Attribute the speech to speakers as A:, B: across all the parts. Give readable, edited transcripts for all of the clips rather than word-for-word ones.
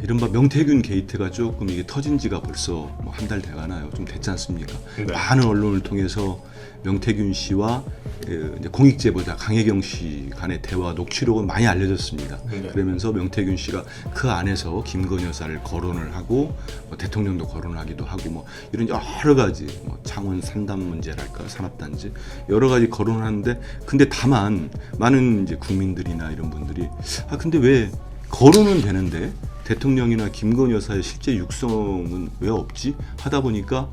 A: 이른바 명태균 게이트가 조금 이게 터진 지가 벌써 뭐 한 달 돼가나요? 좀 됐지 않습니까?
B: 네.
A: 많은 언론을 통해서 명태균 씨와 이제 공익제보자 강혜경 씨 간의 대화 녹취록은 많이 알려졌습니다.
B: 네.
A: 그러면서 명태균 씨가 그 안에서 김건희 여사를 거론을 하고 뭐 대통령도 거론하기도 하고 뭐 이런 여러 가지 뭐 창원 산담 문제랄까 산업단지 여러 가지 거론하는데 근데 다만 많은 이제 국민들이나 이런 분들이 근데 왜 거론은 되는데 대통령이나 김건희 여사의 실제 육성은 왜 없지? 하다 보니까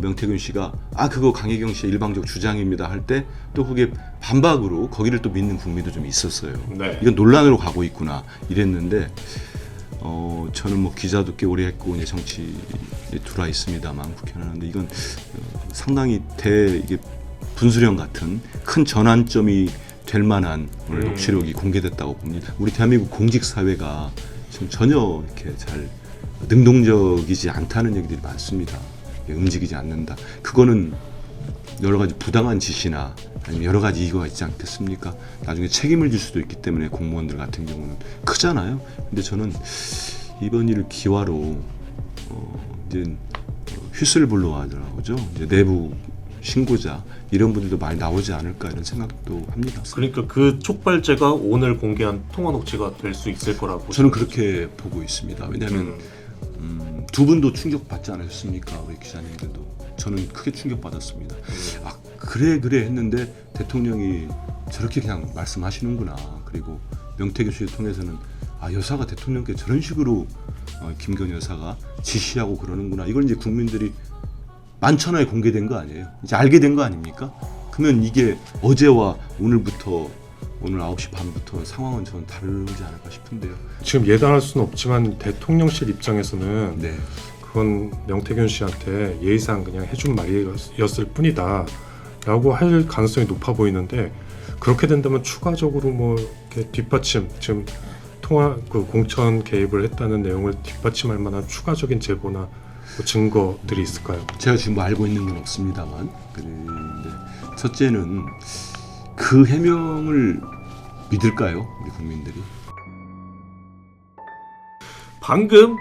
A: 명태균 씨가 그거 강혜경 씨의 일방적 주장입니다 할 때 또 그게 반박으로 거기를 또 믿는 국민도 좀 있었어요.
B: 네.
A: 이건 논란으로 가고 있구나 이랬는데 저는 뭐 기자도 꽤 오래 했고 이제 정치에 들어와 있습니다만 국회의원 하는데 이건 상당히 이게 분수령 같은 큰 전환점이 될 만한 오늘 녹취록이 공개됐다고 봅니다. 우리 대한민국 공직 사회가 지금 전혀 이렇게 잘 능동적이지 않다는 얘기들이 많습니다. 움직이지 않는다. 그거는 여러 가지 부당한 지시나 아니면 여러 가지 이유가 있지 않겠습니까? 나중에 책임을 질 수도 있기 때문에 공무원들 같은 경우는 크잖아요. 근데 저는 이번 일을 기화로 이제 휘슬블로우 하더라고죠. 이제 내부 신고자 이런 분들도 많이 나오지 않을까 이런 생각도 합니다.
B: 그러니까 그 촉발제가 오늘 공개한 통화 녹취가 될 수 있을 거라고
A: 저는 그렇게 보고 있습니다. 왜냐하면 두 분도 충격받지 않으셨습니까? 우리 기자님들도. 저는 크게 충격받았습니다. 그래 했는데 대통령이 저렇게 그냥 말씀하시는구나. 그리고 명태균 씨를 통해서는 여사가 대통령께 저런 식으로 김건희 여사가 지시하고 그러는구나. 이걸 이제 국민들이 만천하에 공개된 거 아니에요? 이제 알게 된 거 아닙니까? 그러면 이게 어제와 오늘 9시 반부터 상황은 저는 다르지 않을까 싶은데요.
C: 지금 예단할 수는 없지만 대통령실 입장에서는
A: 네.
C: 그건 명태균 씨한테 예의상 그냥 해준 말이었을 뿐이다 라고 할 가능성이 높아 보이는데 그렇게 된다면 추가적으로 뭐 이렇게 뒷받침 지금 공천 개입을 했다는 내용을 뒷받침할 만한 추가적인 제보나 뭐 증거들이 있을까요?
A: 제가 지금 뭐 알고 있는 건 없습니다만 그런데 첫째는 그 해명을 믿을까요? 우리 국민들이?
B: 방금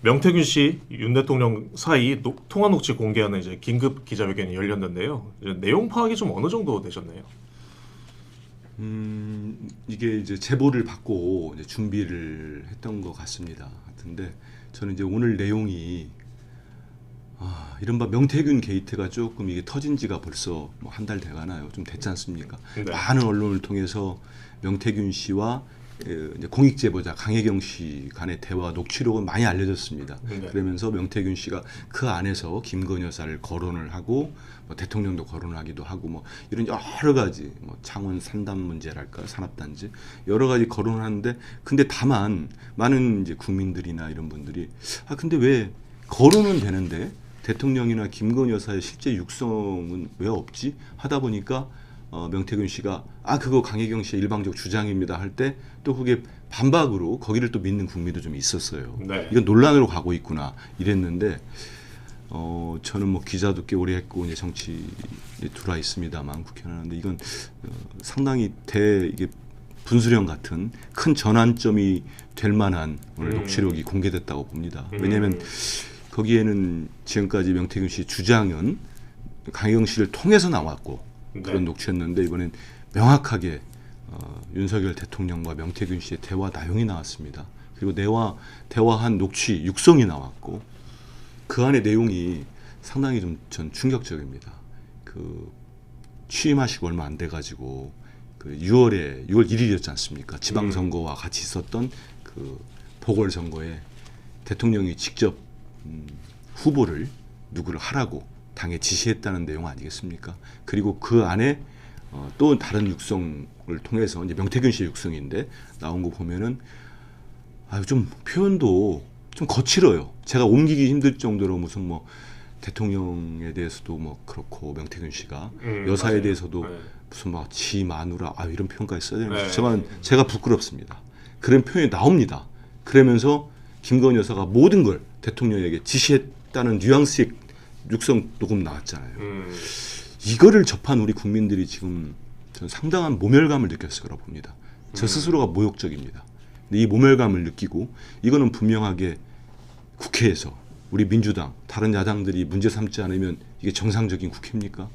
B: 명태균 씨, 윤 대통령 사이 통화 녹취 공개하는 이제 긴급 기자회견이 열렸는데요. 이제 내용 파악이 좀 어느 정도 되셨나요?
A: 이게 이제 제보를 받고 이제 준비를 했던 것 같습니다. 같은데 저는 이제 오늘 내용이 이른바 명태균 게이트가 조금 이게 터진 지가 벌써 뭐 한 달 돼가나요? 좀 됐지 않습니까?
B: 네.
A: 많은 언론을 통해서 명태균 씨와 이제 공익제보자 강혜경 씨 간의 대화 녹취록은 많이 알려졌습니다.
B: 네.
A: 그러면서 명태균 씨가 그 안에서 김건희 여사를 거론을 하고 뭐 대통령도 거론하기도 하고 뭐 이런 여러 가지 뭐 창원 산담 문제랄까 산업단지 여러 가지 거론하는데 근데 다만 많은 이제 국민들이나 이런 분들이 근데 왜 거론은 되는데 대통령이나 김건희 여사의 실제 육성은 왜 없지? 하다 보니까 명태균 씨가 그거 강혜경 씨의 일방적 주장입니다 할 때 또 그게 반박으로 거기를 또 믿는 국민도 좀 있었어요.
B: 네.
A: 이건 논란으로 가고 있구나 이랬는데 저는 뭐 기자도 꽤 오래 했고 이제 정치에 들어와 있습니다만 국회의원 하는데 이건 상당히 이게 분수령 같은 큰 전환점이 될 만한 오늘 녹취록이 공개됐다고 봅니다. 왜냐하면 거기에는 지금까지 명태균 씨 주장은 강혜경 씨를 통해서 나왔고 그런 녹취였는데 이번엔 명확하게 윤석열 대통령과 명태균 씨의 대화 내용이 나왔습니다. 그리고 대화한 녹취 육성이 나왔고 그 안에 내용이 상당히 좀 전 충격적입니다. 취임하시고 얼마 안 돼가지고 6월 1일이었지 않습니까? 지방선거와 같이 있었던 보궐선거에 대통령이 직접 후보를 누구를 하라고 당에 지시했다는 내용 아니겠습니까? 그리고 그 안에 또 다른 육성을 통해서 이제 명태균 씨의 육성인데 나온 거 보면은 좀 표현도 좀 거칠어요. 제가 옮기기 힘들 정도로 무슨 뭐 대통령에 대해서도 뭐 그렇고 명태균 씨가 여사에
B: 맞아요.
A: 대해서도
B: 네.
A: 무슨 막 지 마누라 이런 표현까지 써야 되는
B: 네.
A: 거죠. 제가 부끄럽습니다. 그런 표현이 나옵니다. 그러면서 김건희 여사가 모든 걸 대통령에게 지시했다는 뉘앙스의 육성 녹음 나왔잖아요. 이거를 접한 우리 국민들이 지금 저는 상당한 모멸감을 느꼈을 거라고 봅니다. 저 스스로가 모욕적입니다. 근데 이 모멸감을 느끼고 이거는 분명하게 국회에서 우리 민주당 다른 야당들이 문제 삼지 않으면 이게 정상적인 국회입니까?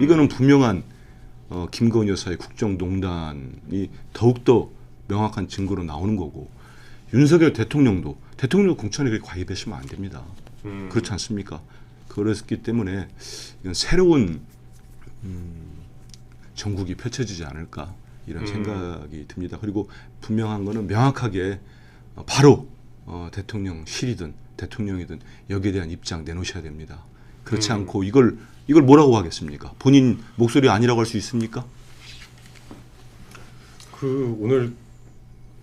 A: 이거는 분명한 김건희 여사의 국정농단이 더욱더 명확한 증거로 나오는 거고 윤석열 대통령도 공천에 그렇게 가입하시면 안 됩니다. 그렇지 않습니까? 그렇기 때문에 이건 새로운 전국이 펼쳐지지 않을까 이런 생각이 듭니다. 그리고 분명한 거는 명확하게 바로 대통령실이든 대통령이든 여기에 대한 입장 내놓으셔야 됩니다. 그렇지 않고 이걸 뭐라고 하겠습니까? 본인 목소리 아니라고 할 수 있습니까?
C: 그 오늘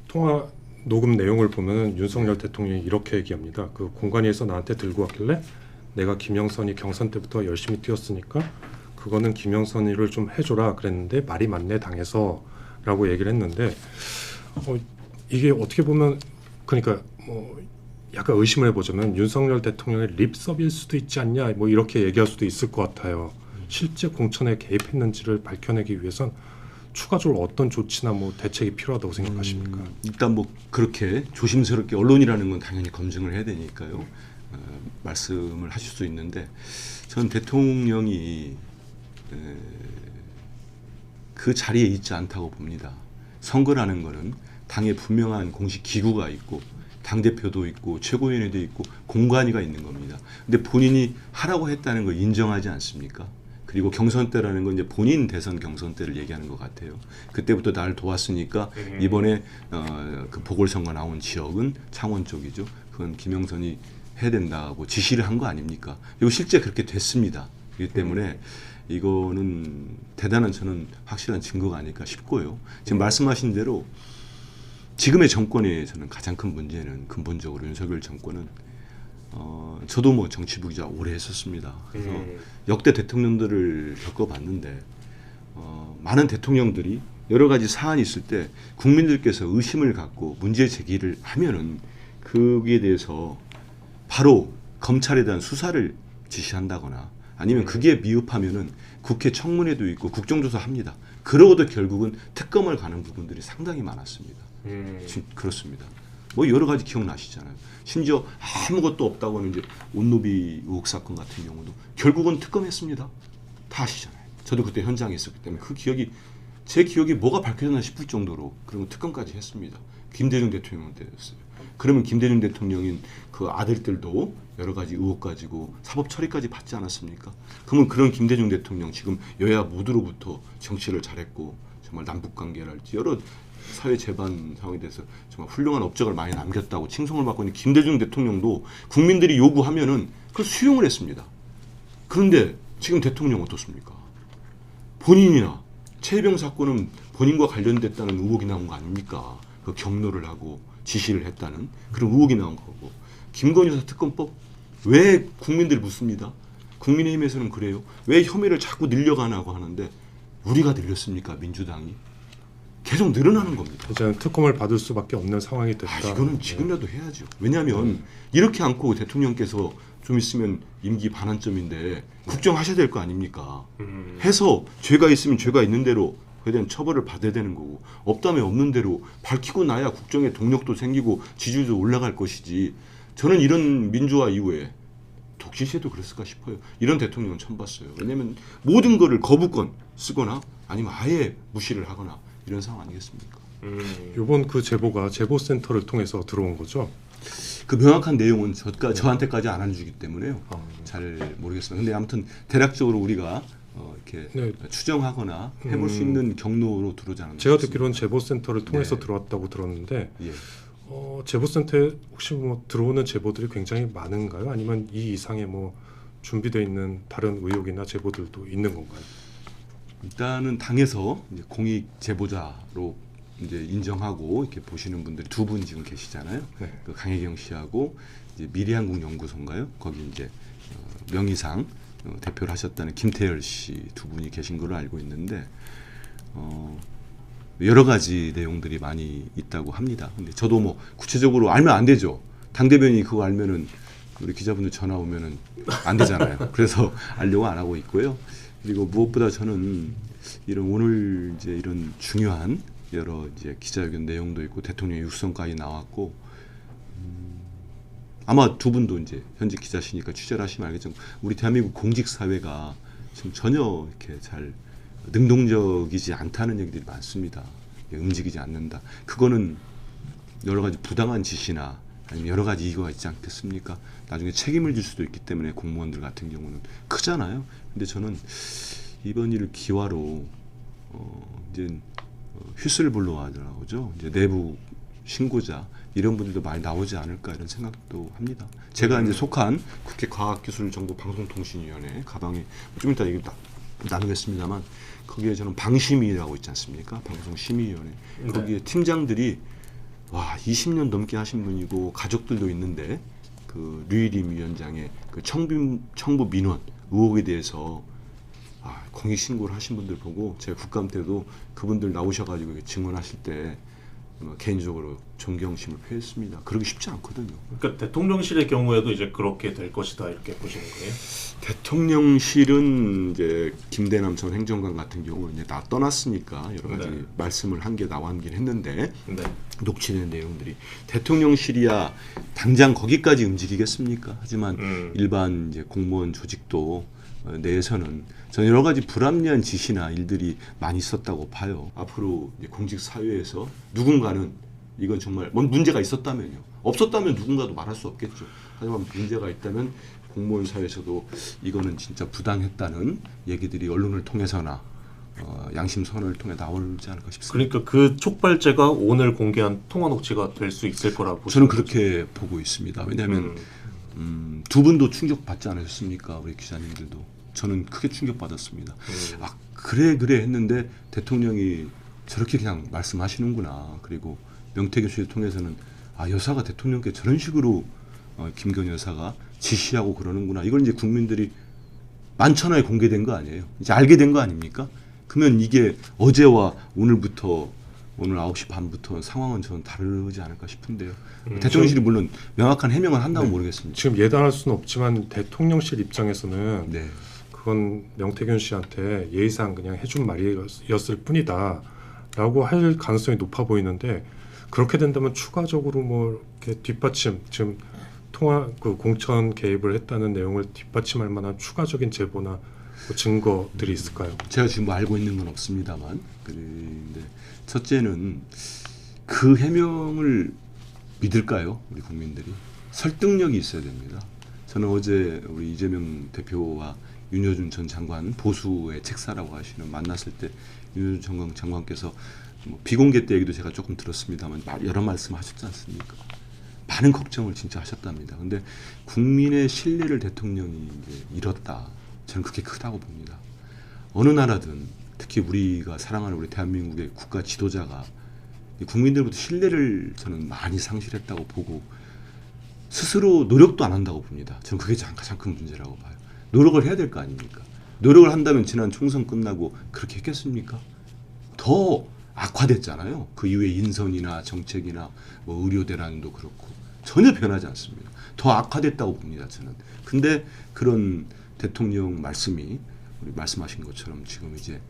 C: 통화 녹음 내용을 보면 윤석열 대통령이 이렇게 얘기합니다. 그 공관위에서 나한테 들고 왔길래 내가 김영선이 경선 때부터 열심히 뛰었으니까 그거는 김영선이를 좀 해줘라 그랬는데 말이 맞네 당해서라고 얘기를 했는데 이게 어떻게 보면 그러니까 뭐 약간 의심을 해보자면 윤석열 대통령의 립서비일 수도 있지 않냐 뭐 이렇게 얘기할 수도 있을 것 같아요. 실제 공천에 개입했는지를 밝혀내기 위해선 추가적으로 어떤 조치나 뭐 대책이 필요하다고 생각하십니까?
A: 일단 뭐 그렇게 조심스럽게 언론이라는 건 당연히 검증을 해야 되니까요. 말씀을 하실 수 있는데 전 대통령이 그 자리에 있지 않다고 봅니다. 선거라는 거는 당에 분명한 공식 기구가 있고 당대표도 있고 최고위원회도 있고 공관위가 있는 겁니다. 근데 본인이 하라고 했다는 걸 인정하지 않습니까? 그리고 경선 때라는 건 이제 본인 대선 경선 때를 얘기하는 것 같아요. 그때부터 나를 도왔으니까 이번에 그 보궐선거 나온 지역은 창원 쪽이죠. 그건 김영선이 해야 된다고 지시를 한 거 아닙니까? 그리고 실제 그렇게 됐습니다. 그렇기 때문에 이거는 대단한 저는 확실한 증거가 아닐까 싶고요. 지금 말씀하신 대로 지금의 정권의 저는 가장 큰 문제는 근본적으로 윤석열 정권은 저도 뭐 정치부 기자 오래 했었습니다. 그래서 역대 대통령들을 겪어봤는데 많은 대통령들이 여러 가지 사안이 있을 때 국민들께서 의심을 갖고 문제 제기를 하면은 거기에 대해서 바로 검찰에 대한 수사를 지시한다거나 아니면 그게 미흡하면은 국회 청문회도 있고 국정조사 합니다. 그러고도 결국은 특검을 가는 부분들이 상당히 많았습니다. 지금 그렇습니다. 뭐 여러 가지 기억나시잖아요. 심지어 아무것도 없다고 하는 이제 온노비 의혹 사건 같은 경우도 결국은 특검했습니다. 다 아시잖아요. 저도 그때 현장에 있었기 때문에 제 기억이 뭐가 밝혀졌나 싶을 정도로 그런 특검까지 했습니다. 김대중 대통령 때였어요. 그러면 김대중 대통령인 그 아들들도 여러 가지 의혹 가지고 사법 처리까지 받지 않았습니까? 그러면 그런 김대중 대통령 지금 여야 모두로부터 정치를 잘했고 정말 남북 관계랄지 여러 사회 재반 상황에 대해서 정말 훌륭한 업적을 많이 남겼다고 칭송을 받고 있는 김대중 대통령도 국민들이 요구하면은 그걸 수용을 했습니다. 그런데 지금 대통령 어떻습니까? 본인이나 최혜병 사건은 본인과 관련됐다는 의혹이 나온 거 아닙니까? 그 경로를 하고 지시를 했다는 그런 의혹이 나온 거고 김건희 여사 특검법 왜 국민들이 묻습니다. 국민의힘에서는 그래요. 왜 혐의를 자꾸 늘려가냐고 하는데 우리가 늘렸습니까? 민주당이. 계속 늘어나는 겁니다.
C: 이제는 특검을 받을 수밖에 없는 상황이 됐다.
A: 이거는 지금이라도 해야죠. 왜냐하면 이렇게 않고 대통령께서 좀 있으면 임기 반환점인데 국정하셔야 될 거 아닙니까? 해서 죄가 있으면 죄가 있는 대로 그에 대한 처벌을 받아야 되는 거고 없다면 없는 대로 밝히고 나야 국정에 동력도 생기고 지지율도 올라갈 것이지. 저는 이런 민주화 이후에 독실시에도 그랬을까 싶어요. 이런 대통령은 처음 봤어요. 왜냐하면 모든 거를 거부권 쓰거나 아니면 아예 무시를 하거나 이런 상황 아니겠습니까?
C: 이번 그 제보가 제보센터를 통해서 들어온 거죠?
A: 그 명확한 내용은 저한테까지 안 알려주기 때문에요. 잘 모르겠습니다. 근데 아무튼 대략적으로 우리가 이렇게
C: 네.
A: 추정하거나 해볼 수 있는 경로로 들어오지 않았나
C: 제가
A: 싶습니다.
C: 듣기로는 제보센터를 통해서
A: 네.
C: 들어왔다고 들었는데
A: 예.
C: 제보센터에 혹시 뭐 들어오는 제보들이 굉장히 많은가요? 아니면 이 이상의 뭐 준비되어 있는 다른 의혹이나 제보들도 있는 건가요?
A: 일단은 당에서 이제 공익 제보자로 이제 인정하고 이렇게 보시는 분들이 두 분 지금 계시잖아요.
C: 네.
A: 그 강혜경 씨하고 이제 미래한국연구소인가요? 거기 이제 명의상 대표를 하셨다는 김태열 씨 두 분이 계신 걸로 알고 있는데 여러 가지 내용들이 많이 있다고 합니다. 근데 저도 뭐 구체적으로 알면 안 되죠. 당 대변인이 그거 알면은 우리 기자분들 전화 오면은 안 되잖아요. 그래서 알려고 안 하고 있고요. 그리고 무엇보다 저는 오늘 이제 이런 중요한 여러 이제 기자회견 내용도 있고 대통령의 육성까지 나왔고 아마 두 분도 이제 현직 기자시니까 취재를 하시면 알겠지만 우리 대한민국 공직 사회가 지금 전혀 이렇게 잘 능동적이지 않다는 얘기들이 많습니다. 움직이지 않는다. 그거는 여러 가지 부당한 지시나 아니면 여러 가지 이유가 있지 않겠습니까? 나중에 책임을 질 수도 있기 때문에 공무원들 같은 경우는 크잖아요. 근데 저는 이번 일을 기화로 이제 휘슬블로어 하더라고죠. 이제 내부 신고자 이런 분들도 많이 나오지 않을까 이런 생각도 합니다. 제가 이제 속한 국회 과학기술정보방송통신위원회 가방에 좀 이따 얘기 나누겠습니다만 거기에 저는 방심위라고 있지 않습니까? 방송심의위원회 거기에 팀장들이 와 20년 넘게 하신 분이고 가족들도 있는데 그 류일임 위원장의 그 청부 민원 의혹에 대해서 공익 신고를 하신 분들 보고 제가 국감 때도 그분들 나오셔가지고 증언하실 때 개인적으로 존경심을 표했습니다. 그러기 쉽지 않거든요.
B: 그러니까 대통령실의 경우에도 이제 그렇게 될 것이다 이렇게 보시는 거예요?
A: 대통령실은 이제 김대남 전 행정관 같은 경우는 이제 다 떠났으니까 여러 가지
B: 네.
A: 말씀을 한 게 나왔긴 했는데
B: 네.
A: 녹취된 내용들이 대통령실이야 당장 거기까지 움직이겠습니까? 하지만 일반 이제 공무원 조직도 내에서는 저는 여러 가지 불합리한 지시나 일들이 많이 있었다고 봐요. 앞으로 이제 공직 사회에서 누군가는 이건 정말 뭔 문제가 있었다면요. 없었다면 누군가도 말할 수 없겠죠. 하지만 문제가 있다면 공무원 사회에서도 이거는 진짜 부당했다는 얘기들이 언론을 통해서나 양심선언을 통해 나오지 않을까 싶습니다.
B: 그러니까 그 촉발제가 오늘 공개한 통화 녹취가 될 수 있을 거라고
A: 저는
B: 보시는
A: 그렇게 보고 있습니다. 왜냐하면 두 분도 충격받지 않으셨습니까? 우리 기자님들도. 저는 크게 충격받았습니다. 그래 했는데 대통령이 저렇게 그냥 말씀하시는구나. 그리고 명태균 씨를 통해서는 여사가 대통령께 저런 식으로 김건희 여사가 지시하고 그러는구나. 이걸 이제 국민들이 만천하에 공개된 거 아니에요. 이제 알게 된 거 아닙니까? 그러면 이게 어제와 오늘부터 오늘 9시 반부터 상황은 저는 다르지 않을까 싶은데요. 대통령실이 물론 명확한 해명을 한다고 모르겠습니다.
C: 지금 예단할 수는 없지만 대통령실 입장에서는
A: 네.
C: 그건 명태균 씨한테 예의상 그냥 해준 말이었을 뿐이다라고 할 가능성이 높아 보이는데 그렇게 된다면 추가적으로 뭐 이렇게 뒷받침 지금 통화 그 공천 개입을 했다는 내용을 뒷받침할 만한 추가적인 제보나 뭐 증거들이 있을까요?
A: 제가 지금 뭐 알고 있는 건 없습니다만 그런데 첫째는 그 해명을 믿을까요? 우리 국민들이 설득력이 있어야 됩니다. 저는 어제 우리 이재명 대표와 윤여준 전 장관 보수의 책사라고 하시는 만났을 때 윤여준 장관께서 뭐 비공개 때 얘기도 제가 조금 들었습니다만 여러 말씀하셨지 않습니까? 많은 걱정을 진짜 하셨답니다. 근데 국민의 신뢰를 대통령이 이제 잃었다. 저는 그게 크다고 봅니다. 어느 나라든 특히 우리가 사랑하는 우리 대한민국의 국가 지도자가 국민들부터 신뢰를 저는 많이 상실했다고 보고 스스로 노력도 안 한다고 봅니다. 저는 그게 가장 큰 문제라고 봐요. 노력을 해야 될 거 아닙니까? 노력을 한다면 지난 총선 끝나고 그렇게 했겠습니까? 더 악화됐잖아요. 그 이후에 인선이나 정책이나 뭐 의료 대란도 그렇고 전혀 변하지 않습니다. 더 악화됐다고 봅니다. 저는. 근데 그런 대통령 말씀이 우리 말씀하신 것처럼 지금 이제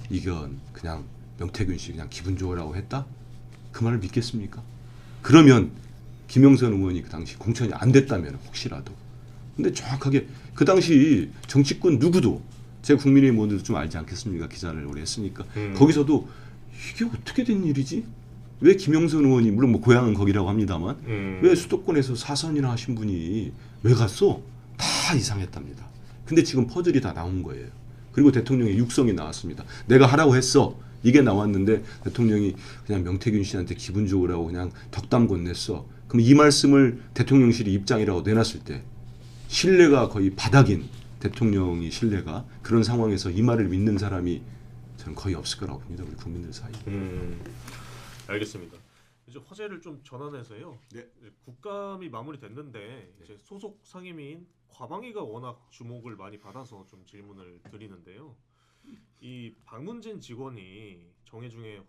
A: 이건 그냥 명태균 씨 그냥 기분 좋으라고 했다? 그 말을 믿겠습니까? 그러면 김영선 의원이 그 당시 공천이 안 됐다면 혹시라도 근데 정확하게 그 당시 정치권 누구도 제 국민의힘 의원들도 좀 알지 않겠습니까? 기자를 오래 했으니까 거기서도 이게 어떻게 된 일이지? 왜 김영선 의원이 물론 뭐 고향은 거기라고 합니다만 왜 수도권에서 사선이나 하신 분이 왜 갔어? 다 이상했답니다. 근데 지금 퍼즐이 다 나온 거예요. 그리고 대통령의 육성이 나왔습니다. 내가 하라고 했어. 이게 나왔는데 대통령이 그냥 명태균 씨한테 기분 좋으라고 그냥 덕담 건넸어. 그럼 이 말씀을 대통령실이 입장이라고 내놨을 때 신뢰가 거의 바닥인 대통령이 신뢰가 그런 상황에서 이 말을 믿는 사람이 저는 거의 없을 거라고 봅니다. 우리 국민들 사이에.
B: 알겠습니다. 이제 화제를 좀 전환해서요.
A: 네.
B: 국감이 마무리됐는데 이제 소속 상임위인 과방위가 워낙 주목을 많이 받아서 좀 질문을 드리는데요. 이 박문진 직원이 정해 중에